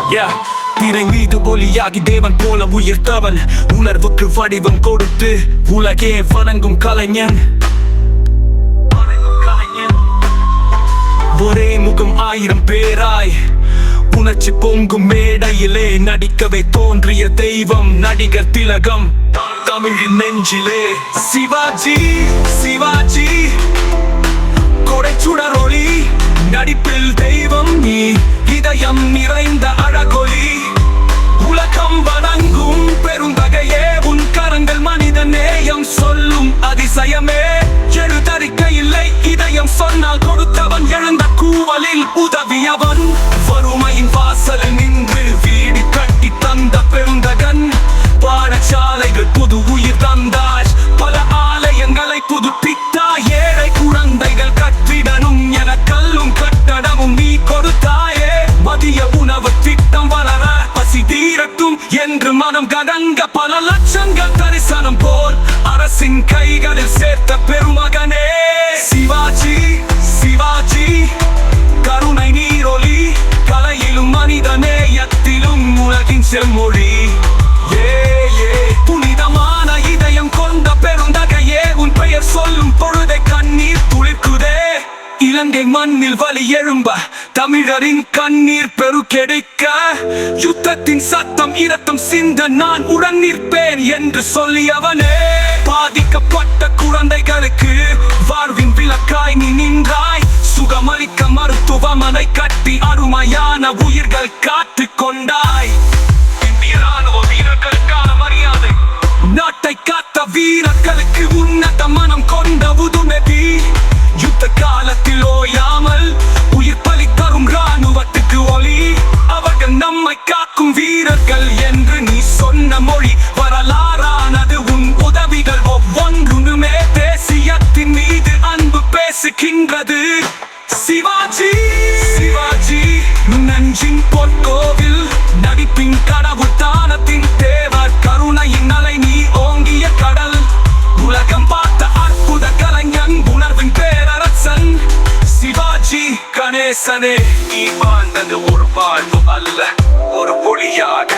திரை மீது ஒளியாகி தேவன் போல உயிர்த்தவன், உணர்வுக்கு வடிவம் கொடுத்து உலகே வணங்கும் கலைஞன். ஒரே முகம் ஆயிரம் பேராய் உணர்ச்சி பொங்கும் மேடையிலே நடிக்கவே தோன்றிய தெய்வம் நடிகர் திலகம் தமிழின் நெஞ்சிலே. சிவாஜி சிவாஜி கொடைச்சுடர் ஒளி, நடிப்பில் தெய்வம் நீ, இதயம் நிறைந்த அழகொலி. உலகம் வணங்கும் பெருந்தகையே, உன் கரங்கள் மனித நேயம் சொல்லும் அதிசயமே. எழுதறிக்க இல்லை இதயம் சொன்னால் கொடுத்தவன், எழுந்த கூவலில் உதவியவன். வறுமையின் வாசலில் நின்று வீடு கட்டி தந்த பெருந்தகன், பாடசாலைகள் புது உயிர் தந்தாய், பல ஆலயங்களை புதுப்பித்தாய். ஏழை குழந்தைகள் கற்றிடனும் என கல்லும் கட்டடமும் நீ கொடுத்தாயே. மதிய உணவு திட்டம் வளர பசி தீரட்டும் என்று மனம் கதங்க, பல லட்சங்கள் தரிசனம் போல் அரசின் கைகளில் சேர்த்த பெருமகனே. சிவாஜி சிவாஜி கருணை நீரொலி, கலையிலும் மனித நேயத்திலும் உலகின் செம்மொழி. புனிதமான இதயம் கொண்ட பெருந்தகையே, உன் பெயர் சொல்லும் பொழுதை கண்ணீர் துளிர்க்குதே. இலங்கை மண்ணில் வலி எழும்ப தமிழரின் கண்ணீர் பெருக்கெடுக்க, யுத்தத்தின் சத்தம் இரத்தம் சிந்த நான் உடன் நிற்பேன் என்று சொல்லியவனே. பாதிக்கப்பட்ட குழந்தைகளுக்கு வாழ்வின் விளக்காய் நீ நின்றாய், சுகமளிக்க மருத்துவமனை கட்டி அருமையான உயிர்கள் காத்து கொண்டாய். இந்திய ராணுவ வீரர்களுக்கான மரியாதை, நாட்டை காத்த வீரர்களுக்கு உன்னத மனம் கொண்ட உதுமெதி. யுத்த காலத்தில் ஓயாமல் உயிர் பலி தரும் ராணுவத்துக்கு ஒளி, அவர்கள் நம்மை காக்கும் வீரர்கள் என்று நீ சொன்ன மொழி வரலாறானது. உன் உதவிகள் ஒவ்வொன்றுமே தேசியத்தின் மீது அன்பு பேசுகின்றது. சிவாஜி சிவாஜி நஞ்சின் பொற்கோவில், நடிப்பின் கடவுள் தானத்தின் தேவர், கருணையின் அலை நீ ஓங்கிய கடல், உலகம் பார்த்த அற்புத கலைஞன், உணர்வின் பேரரசன். சிவாஜி கணேசனே, நீ வாழ்ந்தது ஒரு வாழ்வு அல்ல, ஒரு ஒளியாக.